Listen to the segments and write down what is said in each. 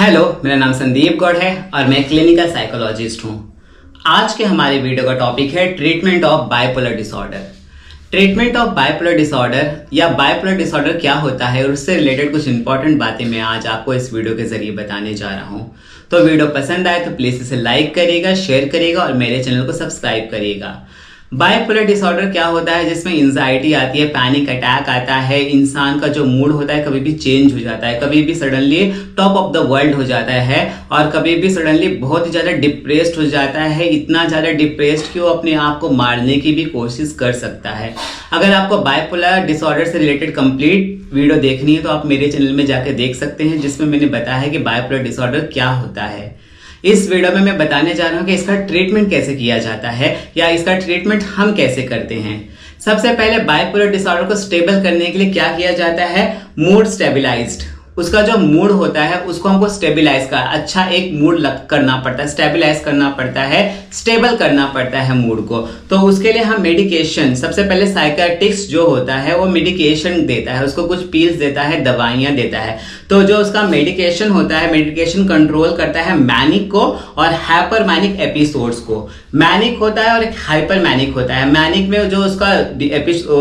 Hello, मेरा नाम संदीप गौड़ है और मैं क्लिनिकल साइकोलॉजिस्ट हूं। आज के हमारे वीडियो का टॉपिक है treatment of bipolar disorder. Treatment of bipolar disorder या बाइपोलर डिसऑर्डर क्या होता है और उससे रिलेटेड कुछ इंपॉर्टेंट बातें मैं आज आपको इस वीडियो के जरिए बताने जा रहा हूं। तो वीडियो पसंद आए तो प्लीज इसे लाइक करिएगा, शेयर करिएगा और मेरे चैनल को सब्सक्राइब करिएगा। बाइपोलर डिसऑर्डर क्या होता है? जिसमें एंजाइटी आती है, पैनिक अटैक आता है, इंसान का जो मूड होता है कभी भी चेंज हो जाता है, कभी भी suddenly top of the world हो जाता है और कभी भी सडनली बहुत ही ज्यादा डिप्रेस्ड हो जाता है। इतना ज्यादा डिप्रेस्ड कि वो अपने आप को मारने की भी कोशिश कर सकता है। अगर आपको बाइपोलर डिसऑर्डर से रिलेटेड कंप्लीट वीडियो देखनी है तो आप मेरे चैनल में जाकर देख सकते हैं, जिसमें मैंने बताया है कि बाइपोलर डिसऑर्डर क्या होता है। इस वीडियो में मैं बताने जा रहा हूं कि इसका ट्रीटमेंट कैसे किया जाता है या इसका ट्रीटमेंट हम कैसे करते हैं। सबसे पहले बाइपोलर डिसऑर्डर को स्टेबल करने के लिए क्या किया जाता है? Mood stabilised. उसका जो मूड होता है उसको हमको स्टेबलाइज का अच्छा एक मूड करना पड़ता है, स्टेबलाइज करना पड़ता है, स्टेबल करना पड़ता है मूड को। तो उसके लिए हम मेडिकेशन, सबसे पहले साइकियाट्रिस्ट जो होता है वो मेडिकेशन देता है, उसको कुछ पील्स देता है, दवाइयां देता है। तो जो उसका मेडिकेशन होता है, मेडिकेशन कंट्रोल करता है मैनिक को और हाइपर मैनिक एपिसोड्स को। मैनिक होता है और एक हाइपर मैनिक होता है। मैनिक में जो उसका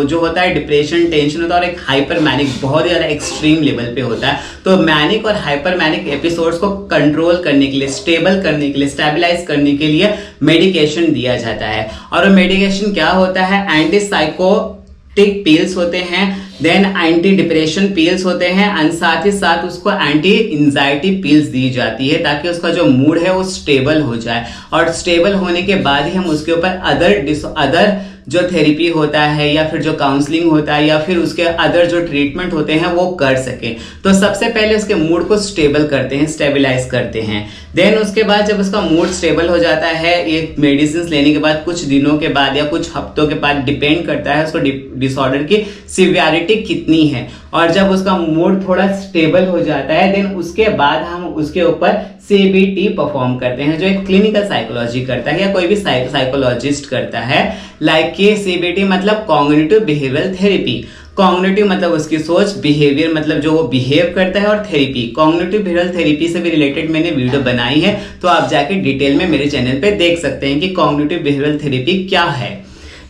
जो होता है डिप्रेशन, टेंशन होता है, और एक हाइपर मैनिक बहुत ही ज्यादा एक्सट्रीम लेवल पे होता है। तो मैनिक और हाइपर मैनिक एपिसोड्स को कंट्रोल करने के लिए, स्टेबल करने के लिए, स्टेबलाइज करने के लिए मेडिकेशन दिया जाता है। और वो मेडिकेशन क्या होता है? एंटी साइकोटिक पिल्स होते हैं, देन एंटी डिप्रेशन पिल्स होते हैं एंड साथ ही साथ उसको एंटी एंजाइटी पिल्स दी जाती है ताकि उसका जो मूड है वो स्टेबल हो जाए। और स्टेबल होने के बाद ही हम उसके ऊपर अदर जो थेरेपी होता है या फिर जो काउंसलिंग होता है या फिर उसके अदर जो ट्रीटमेंट होते हैं वो कर सके। तो सबसे पहले उसके मूड को स्टेबल करते हैं, स्टेबलाइज करते हैं। देन उसके बाद जब उसका मूड स्टेबल हो जाता है, ये मेडिसिन लेने के बाद कुछ दिनों के बाद या कुछ हफ्तों के बाद, डिपेंड करता है उसको डिसऑर्डर की सिवियरिटी कितनी है। और जब उसका मूड थोड़ा स्टेबल हो जाता है देन उसके बाद हम उसके ऊपर CBT परफॉर्म करते हैं, जो एक क्लिनिकल साइकोलॉजी करता है या कोई भी साइकोलॉजिस्ट करता है। लाइक कि CBT मतलब कॉग्निटिव बिहेवियरल थेरेपी। कॉग्निटिव मतलब उसकी सोच, बिहेवियर मतलब जो वो बिहेव करता है, और थेरेपी, कॉग्निटिव बिहेवियरल थेरेपी से भी रिलेटेड मैंने वीडियो बनाई है, तो आप जाके डिटेल में मेरे चैनल पे देख सकते हैं कि कॉग्निटिव बिहेवियरल थेरेपी क्या है।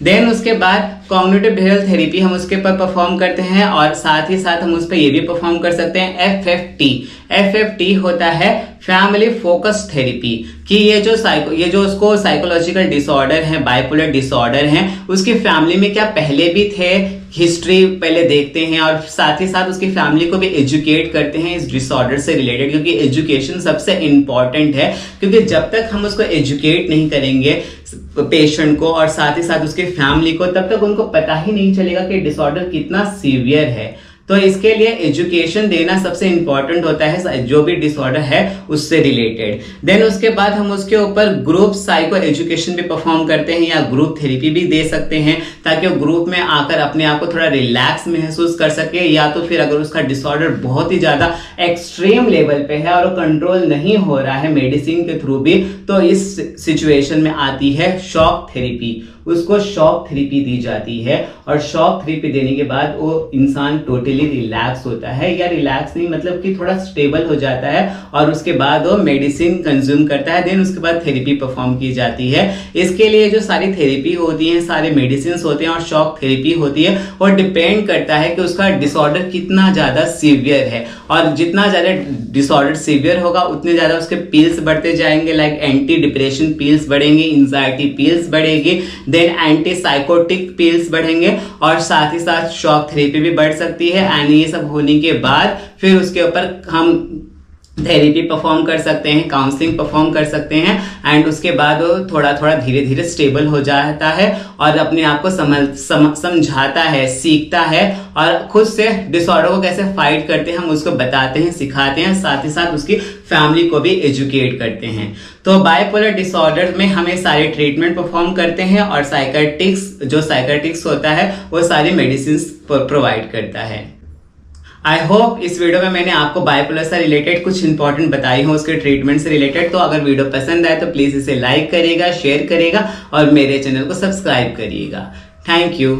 देन उसके बाद कॉग्निटिव बिहेवियरल थेरेपी हम उसके ऊपर परफॉर्म करते हैं और साथ ही साथ हम उस पर ये भी परफॉर्म कर सकते हैं FFT। FFT होता है फैमिली फोकस थेरेपी, कि ये जो उसको साइकोलॉजिकल डिसऑर्डर है, बाइपोलर डिसऑर्डर है, उसकी फैमिली में क्या पहले भी थे, हिस्ट्री पहले देखते हैं और साथ ही साथ उसकी फैमिली को भी एजुकेट करते हैं इस डिसऑर्डर से रिलेटेड, क्योंकि एजुकेशन सबसे इंपॉर्टेंट है। क्योंकि जब तक हम उसको एजुकेट नहीं करेंगे पेशेंट को और साथ ही साथ उसके फैमिली को, तब तक उनको पता ही नहीं चलेगा कि डिसऑर्डर कितना सीवियर है। तो इसके लिए एजुकेशन देना सबसे इंपॉर्टेंट होता है जो भी डिसऑर्डर है उससे रिलेटेड। देन उसके बाद हम उसके ऊपर ग्रुप साइको एजुकेशन भी परफॉर्म करते हैं या ग्रुप थेरेपी भी दे सकते हैं, ताकि वो ग्रुप में आकर अपने आप को थोड़ा रिलैक्स महसूस कर सके। या तो फिर अगर उसका डिसऑर्डर बहुत ही ज्यादा एक्सट्रीम लेवल पे है और वो कंट्रोल नहीं हो रहा है मेडिसिन के थ्रू भी, तो इस सिचुएशन में आती है शॉक थेरेपी। उसको शॉक थेरेपी दी जाती है और शॉक थेरेपी देने के बाद वो इंसान टोटली रिलैक्स होता है, या रिलैक्स नहीं मतलब कि थोड़ा स्टेबल हो जाता है और उसके बाद वो मेडिसिन कंज्यूम करता है। देन उसके बाद थेरेपी परफॉर्म की जाती है। इसके लिए जो सारी थेरेपी होती है, सारे मेडिसिन होते हैं और शॉक थेरेपी होती है, और डिपेंड करता है कि उसका डिसऑर्डर कितना ज्यादा सीवियर है। और जितना ज्यादा डिसऑर्डर सीवियर होगा उतने ज्यादा उसके पिल्स बढ़ते जाएंगे, लाइक एंटी डिप्रेशन पिल्स बढ़ेंगे, एंजाइटी पिल्स बढ़ेगी, देन एंटी साइकोटिक पिल्स बढ़ेंगे और साथ ही साथ शॉक थेरेपी भी बढ़ सकती है। एंड ये सब होने के बाद फिर उसके ऊपर हम थेरेपी परफॉर्म कर सकते हैं, काउंसलिंग परफॉर्म कर सकते हैं एंड उसके बाद वो थोड़ा थोड़ा धीरे धीरे स्टेबल हो जाता है और अपने आप को समझाता है, सीखता है और खुद से डिसऑर्डर को कैसे फाइट करते हैं हम उसको बताते हैं, सिखाते हैं, साथ ही साथ उसकी फैमिली को भी एजुकेट करते हैं। तो बाइपोलर डिसऑर्डर में हमें सारे ट्रीटमेंट परफॉर्म करते हैं और साइकियाट्रिस्ट होता है वो सारी मेडिसिन प्रोवाइड करता है। आई होप इस वीडियो में मैंने आपको बाइपोलर से रिलेटेड कुछ इंपॉर्टेंट बताई हो, उसके ट्रीटमेंट से रिलेटेड। तो अगर वीडियो पसंद आए तो प्लीज इसे लाइक करिएगा, शेयर करिएगा और मेरे चैनल को सब्सक्राइब करिएगा। Thank you.